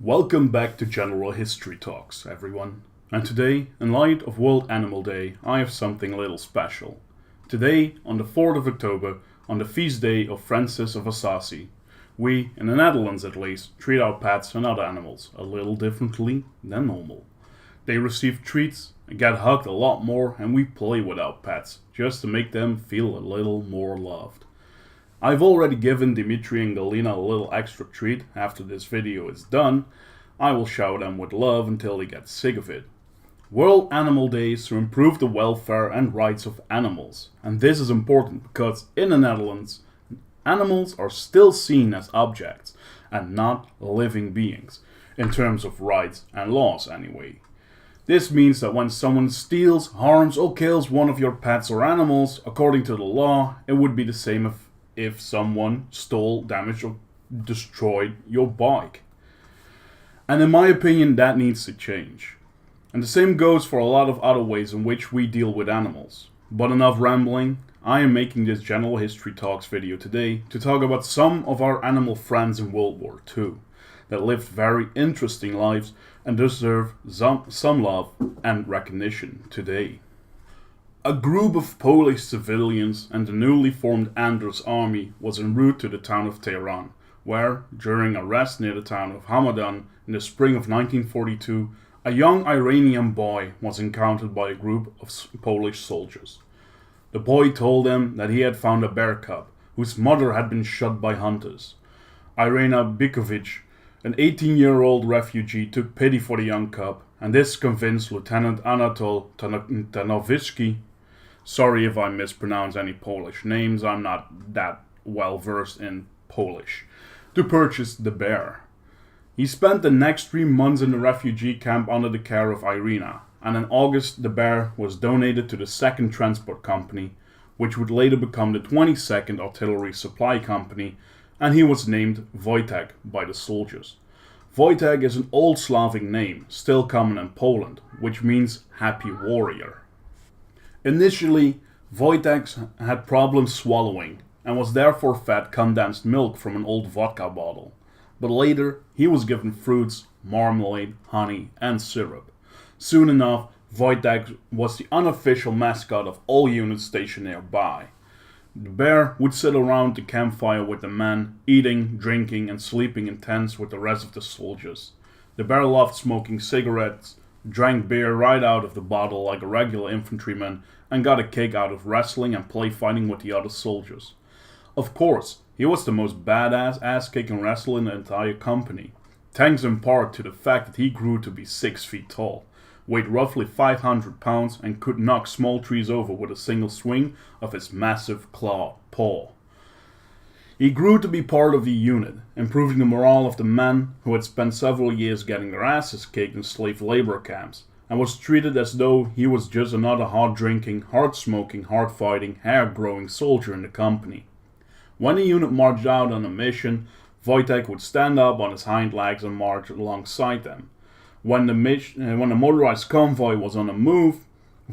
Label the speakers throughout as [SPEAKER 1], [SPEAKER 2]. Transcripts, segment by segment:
[SPEAKER 1] Welcome back to General History Talks, everyone. And today, in light of World Animal Day, I have something a little special. Today, on the 4th of October, on the feast day of Francis of Assisi, we, in the Netherlands at least, treat our pets and other animals a little differently than normal. They receive treats, get hugged a lot more, and we play with our pets, just to make them feel a little more loved. I've already given Dimitri and Galina a little extra treat. After this video is done, I will shower them with love until they get sick of it. World Animal Day is to improve the welfare and rights of animals. And this is important because in the Netherlands, animals are still seen as objects and not living beings, in terms of rights and laws anyway. This means that when someone steals, harms or kills one of your pets or animals, according to the law, it would be the same if someone stole, damaged or destroyed your bike. And in my opinion, that needs to change. And the same goes for a lot of other ways in which we deal with animals. But enough rambling, I am making this General History Talks video today to talk about some of our animal friends in World War II that lived very interesting lives and deserve some love and recognition today. A group of Polish civilians and the newly formed Andros army was en route to the town of Tehran, where, during a rest near the town of Hamadan in the spring of 1942, a young Iranian boy was encountered by a group of Polish soldiers. The boy told them that he had found a bear cub, whose mother had been shot by hunters. Irina Bikovich, an 18-year-old refugee, took pity for the young cub, and this convinced Lieutenant Anatol Tarnowski, sorry if I mispronounce any Polish names, I'm not that well versed in Polish, to purchase the bear. He spent the next 3 months in the refugee camp under the care of Irina, and in August the bear was donated to the 2nd Transport Company, which would later become the 22nd Artillery Supply Company, and he was named Wojtek by the soldiers. Wojtek is an old Slavic name, still common in Poland, which means happy warrior. Initially, Wojtek had problems swallowing and was therefore fed condensed milk from an old vodka bottle. But later, he was given fruits, marmalade, honey, and syrup. Soon enough, Wojtek was the unofficial mascot of all units stationed nearby. The bear would sit around the campfire with the men, eating, drinking, and sleeping in tents with the rest of the soldiers. The bear loved smoking cigarettes, drank beer right out of the bottle like a regular infantryman, and got a kick out of wrestling and play fighting with the other soldiers. Of course, he was the most badass ass-kicking wrestler in the entire company, thanks in part to the fact that he grew to be 6 feet tall, weighed roughly 500 pounds, and could knock small trees over with a single swing of his massive claw paw. He grew to be part of the unit, improving the morale of the men who had spent several years getting their asses kicked in slave labor camps, and was treated as though he was just another hard-drinking, hard-smoking, hard-fighting, hair-growing soldier in the company. When the unit marched out on a mission, Wojtek would stand up on his hind legs and march alongside them. When the motorized convoy was on the move,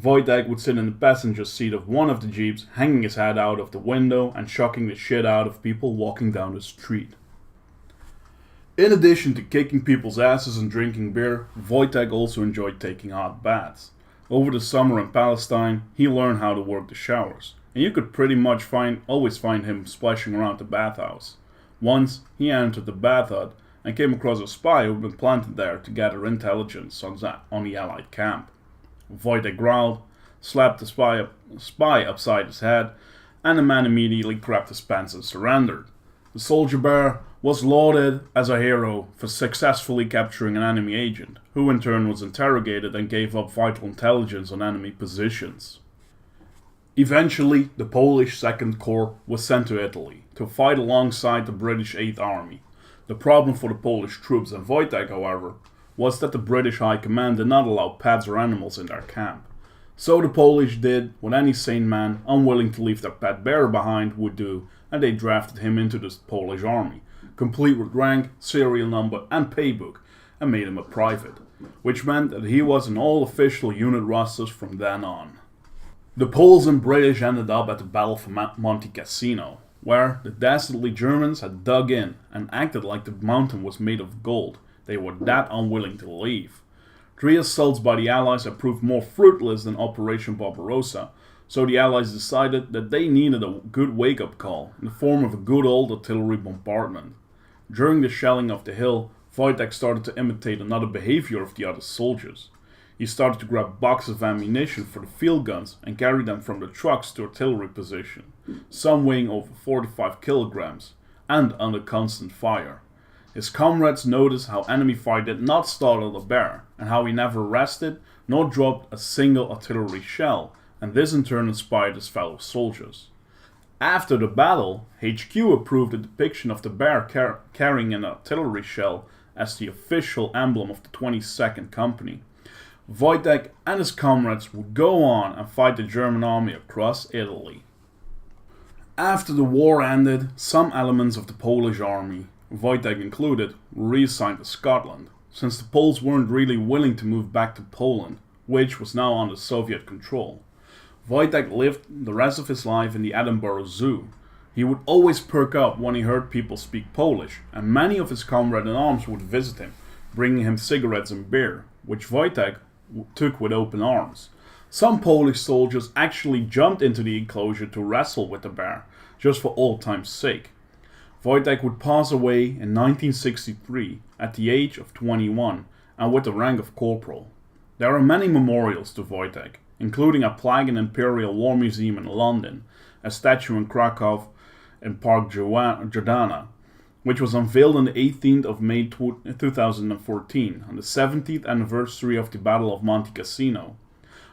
[SPEAKER 1] Wojtek would sit in the passenger seat of one of the jeeps, hanging his head out of the window and shocking the shit out of people walking down the street. In addition to kicking people's asses and drinking beer, Wojtek also enjoyed taking hot baths. Over the summer in Palestine, he learned how to work the showers, and you could pretty much always find him splashing around the bathhouse. Once, he entered the bath hut and came across a spy who had been planted there to gather intelligence on the Allied camp. Wojtek growled, slapped the spy upside his head, and the man immediately crapped his pants and surrendered. The soldier bear was lauded as a hero for successfully capturing an enemy agent, who in turn was interrogated and gave up vital intelligence on enemy positions. Eventually, the Polish 2nd Corps was sent to Italy to fight alongside the British 8th Army. The problem for the Polish troops and Wojtek, however, was that the British High Command did not allow pets or animals in their camp. So the Polish did what any sane man unwilling to leave their pet bear behind would do, and they drafted him into the Polish army, complete with rank, serial number and paybook, and made him a private, which meant that he was in all official unit rosters from then on. The Poles and British ended up at the Battle of Monte Cassino, where the dastardly Germans had dug in and acted like the mountain was made of gold, They were that unwilling to leave. 3 assaults by the Allies had proved more fruitless than Operation Barbarossa, so the Allies decided that they needed a good wake-up call in the form of a good old artillery bombardment. During the shelling of the hill, Wojtek started to imitate another behavior of the other soldiers. He started to grab boxes of ammunition for the field guns and carry them from the trucks to artillery position, some weighing over 45 kilograms, and under constant fire. His comrades noticed how enemy fire did not startle the bear, and how he never rested nor dropped a single artillery shell, and this in turn inspired his fellow soldiers. After the battle, HQ approved the depiction of the bear carrying an artillery shell as the official emblem of the 22nd Company. Wojtek and his comrades would go on and fight the German army across Italy. After the war ended, some elements of the Polish army, Wojtek included, were reassigned to Scotland, since the Poles weren't really willing to move back to Poland, which was now under Soviet control. Wojtek lived the rest of his life in the Edinburgh Zoo. He would always perk up when he heard people speak Polish, and many of his comrades-in-arms would visit him, bringing him cigarettes and beer, which Wojtek took with open arms. Some Polish soldiers actually jumped into the enclosure to wrestle with the bear, just for old time's sake. Wojtek would pass away in 1963 at the age of 21 and with the rank of corporal. There are many memorials to Wojtek, including a plaque in Imperial War Museum in London, a statue in Krakow in Park Jordana, which was unveiled on the 18th of May 2014, on the 70th anniversary of the Battle of Monte Cassino.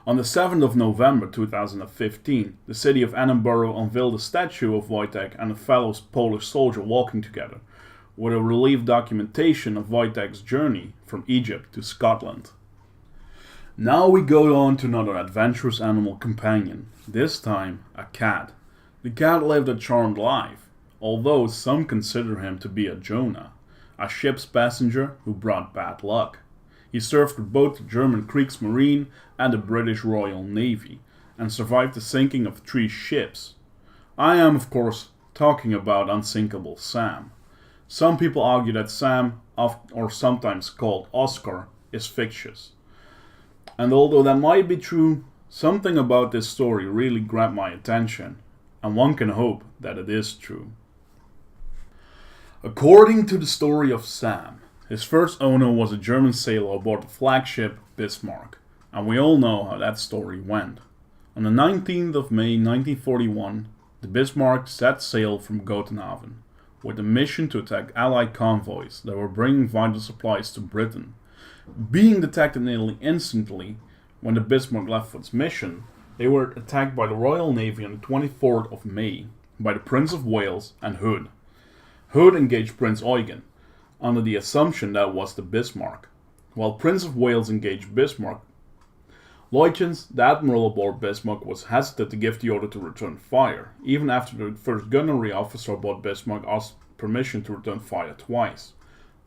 [SPEAKER 1] On the 7th of November 2015, the city of Edinburgh unveiled a statue of Wojtek and a fellow Polish soldier walking together, with a relief documentation of Wojtek's journey from Egypt to Scotland. Now we go on to another adventurous animal companion, this time a cat. The cat lived a charmed life, although some consider him to be a Jonah, a ship's passenger who brought bad luck. He served with both the German Kriegsmarine and the British Royal Navy, and survived the sinking of 3 ships. I am, of course, talking about Unsinkable Sam. Some people argue that Sam, or sometimes called Oscar, is fictitious. And although that might be true, something about this story really grabbed my attention, and one can hope that it is true. According to the story of Sam, his first owner was a German sailor aboard the flagship Bismarck, and we all know how that story went. On the 19th of May 1941, the Bismarck set sail from Gotenhaven, with a mission to attack Allied convoys that were bringing vital supplies to Britain. Being detected nearly instantly when the Bismarck left for its mission, they were attacked by the Royal Navy on the 24th of May, by the Prince of Wales and Hood. Hood engaged Prince Eugen, under the assumption that it was the Bismarck, while Prince of Wales engaged Bismarck. Leutjens, the admiral aboard Bismarck, was hesitant to give the order to return fire, even after the first gunnery officer aboard Bismarck asked permission to return fire twice.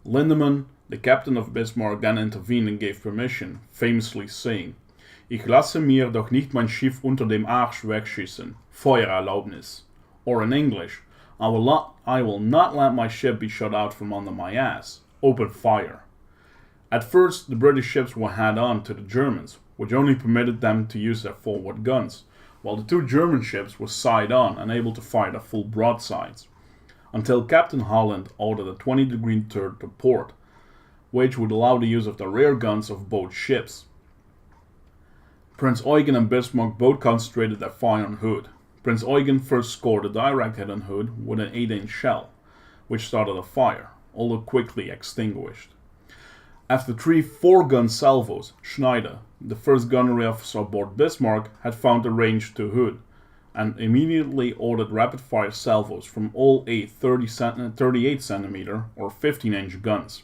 [SPEAKER 1] Lindemann, the captain of Bismarck, then intervened and gave permission, famously saying, "Ich lasse mir doch nicht mein Schiff unter dem Arsch wegschießen, Feuererlaubnis," or in English, I will not let my ship be shot out from under my ass. Open fire. At first, the British ships were head-on to the Germans, which only permitted them to use their forward guns, while the 2 German ships were side-on and able to fire their full broadsides, until Captain Holland ordered a 20-degree turn to port, which would allow the use of the rear guns of both ships. Prince Eugen and Bismarck both concentrated their fire on Hood. Prince Eugen first scored a direct hit on Hood with an 8-inch shell, which started a fire, although quickly extinguished. After 3 4-gun salvos, Schneider, the first gunnery officer aboard Bismarck, had found the range to Hood, and immediately ordered rapid-fire salvos from all 8 38cm or 15-inch guns,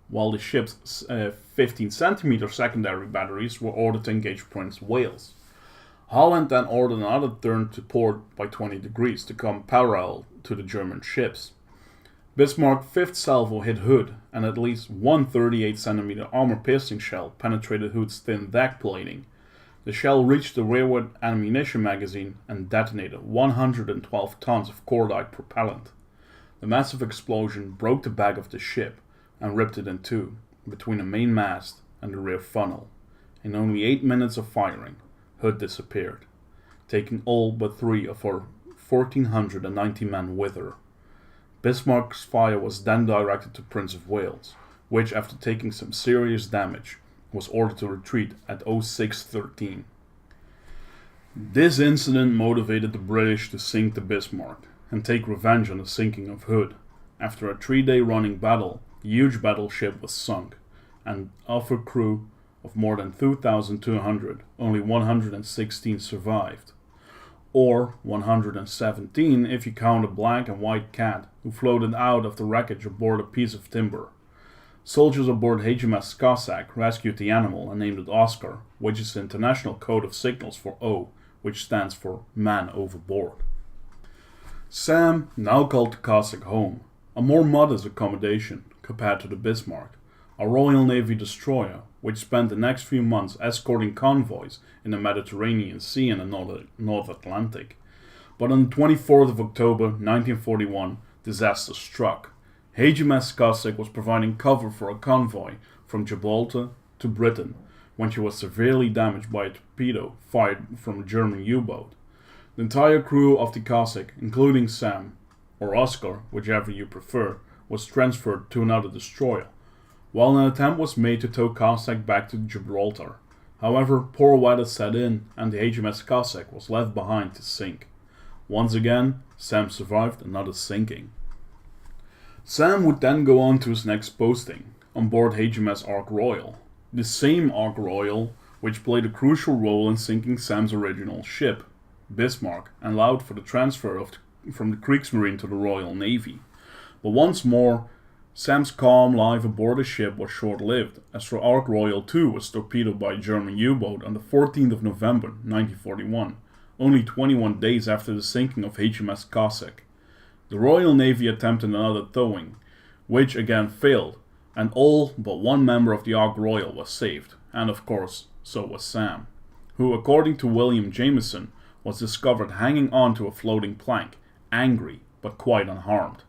[SPEAKER 1] while the ship's 15cm secondary batteries were ordered to engage Prince Wales. Holland then ordered another turn to port by 20 degrees to come parallel to the German ships. Bismarck's 5th salvo hit Hood, and at least one 38cm armor-piercing shell penetrated Hood's thin deck plating. The shell reached the rearward ammunition magazine and detonated 112 tons of cordite propellant. The massive explosion broke the back of the ship, and ripped it in two, between the main mast and the rear funnel. In only 8 minutes of firing, Hood disappeared, taking all but 3 of her 1,490 men with her. Bismarck's fire was then directed to Prince of Wales, which, after taking some serious damage, was ordered to retreat at 06:13. This incident motivated the British to sink the Bismarck and take revenge on the sinking of Hood. After a 3-day running battle, the huge battleship was sunk, and of her crew of more than 2,200, only 116 survived. Or 117 if you count a black and white cat who floated out of the wreckage aboard a piece of timber. Soldiers aboard HMS Cossack rescued the animal and named it Oscar, which is the international code of signals for O, which stands for man overboard. Sam now called the Cossack home, a more modest accommodation compared to the Bismarck, a Royal Navy destroyer which spent the next few months escorting convoys in the Mediterranean Sea and the North Atlantic. But on the 24th of October 1941, disaster struck. HMS Cossack was providing cover for a convoy from Gibraltar to Britain when she was severely damaged by a torpedo fired from a German U-boat. The entire crew of the Cossack, including Sam, or Oscar, whichever you prefer, was transferred to another destroyer, while an attempt was made to tow Cossack back to Gibraltar. However, poor weather set in and the HMS Cossack was left behind to sink. Once again, Sam survived another sinking. Sam would then go on to his next posting, on board HMS Ark Royal. The same Ark Royal which played a crucial role in sinking Sam's original ship, Bismarck, and allowed for the transfer from the Kriegsmarine to the Royal Navy. But once more, Sam's calm life aboard the ship was short-lived, as the Ark Royal too was torpedoed by a German U-boat on the 14th of November 1941, only 21 days after the sinking of HMS Cossack. The Royal Navy attempted another towing, which again failed, and all but one member of the Ark Royal was saved, and of course, so was Sam, who, according to William Jameson, was discovered hanging onto a floating plank, angry but quite unharmed.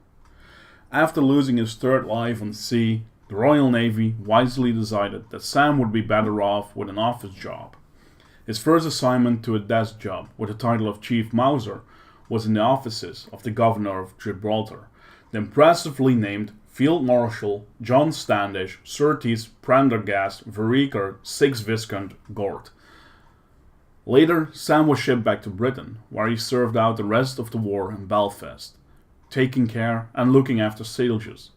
[SPEAKER 1] After losing his third life on sea, the Royal Navy wisely decided that Sam would be better off with an office job. His first assignment to a desk job with the title of Chief Mauser was in the offices of the Governor of Gibraltar, the impressively named Field Marshal John Standish Surtees Prendergast Vereker 6th Viscount Gort. Later, Sam was shipped back to Britain, where he served out the rest of the war in Belfast, taking care and looking after sailors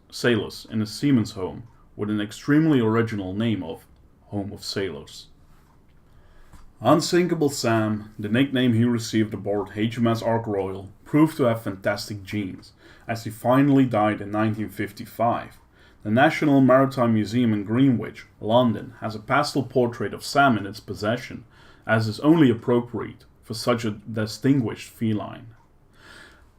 [SPEAKER 1] in a seaman's home with an extremely original name of Home of Sailors. Unsinkable Sam, the nickname he received aboard HMS Ark Royal, proved to have fantastic genes, as he finally died in 1955. The National Maritime Museum in Greenwich, London, has a pastel portrait of Sam in its possession, as is only appropriate for such a distinguished feline.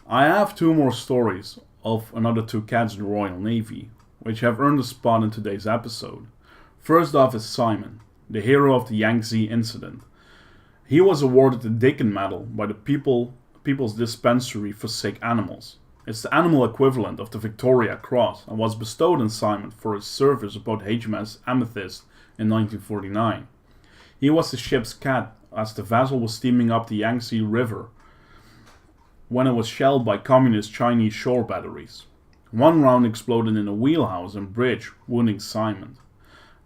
[SPEAKER 1] I have 2 more stories of another 2 cats in the Royal Navy, which have earned a spot in today's episode. First off is Simon, the hero of the Yangtze incident. He was awarded the Dickon Medal by the People's Dispensary for Sick Animals. It's the animal equivalent of the Victoria Cross and was bestowed on Simon for his service aboard HMS Amethyst in 1949. He was the ship's cat as the vessel was steaming up the Yangtze River when it was shelled by communist Chinese shore batteries. One round exploded in a wheelhouse and bridge, wounding Simon.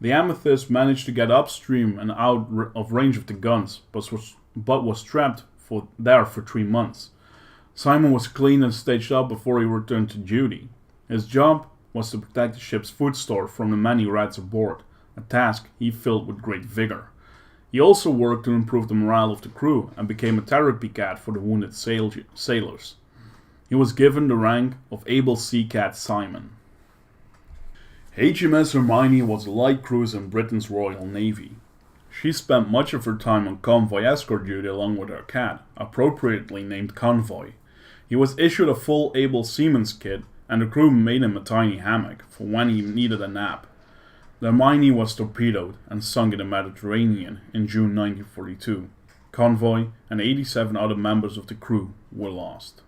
[SPEAKER 1] The Amethyst managed to get upstream and out of range of the guns, but was trapped there for 3 months. Simon was cleaned and staged up before he returned to duty. His job was to protect the ship's food store from the many rats aboard, a task he filled with great vigor. He also worked to improve the morale of the crew and became a therapy cat for the wounded sailors. He was given the rank of Able Sea Cat Simon. HMS Hermione was a light cruiser in Britain's Royal Navy. She spent much of her time on convoy escort duty along with her cat, appropriately named Convoy. He was issued a full Able Seaman's kit, and the crew made him a tiny hammock for when he needed a nap. The Hermione was torpedoed and sunk in the Mediterranean in June 1942. Convoy and 87 other members of the crew were lost.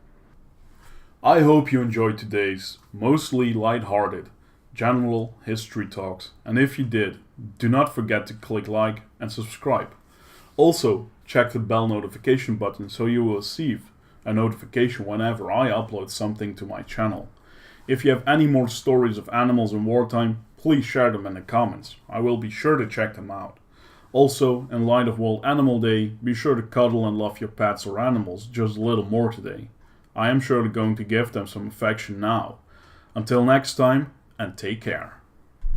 [SPEAKER 1] I hope you enjoyed today's mostly light-hearted, General History Talks, and if you did, do not forget to click like and subscribe. Also, check the bell notification button so you will receive a notification whenever I upload something to my channel. If you have any more stories of animals in wartime, please share them in the comments. I will be sure to check them out. Also, in light of World Animal Day, be sure to cuddle and love your pets or animals just a little more today. I am surely going to give them some affection now. Until next time, and take care.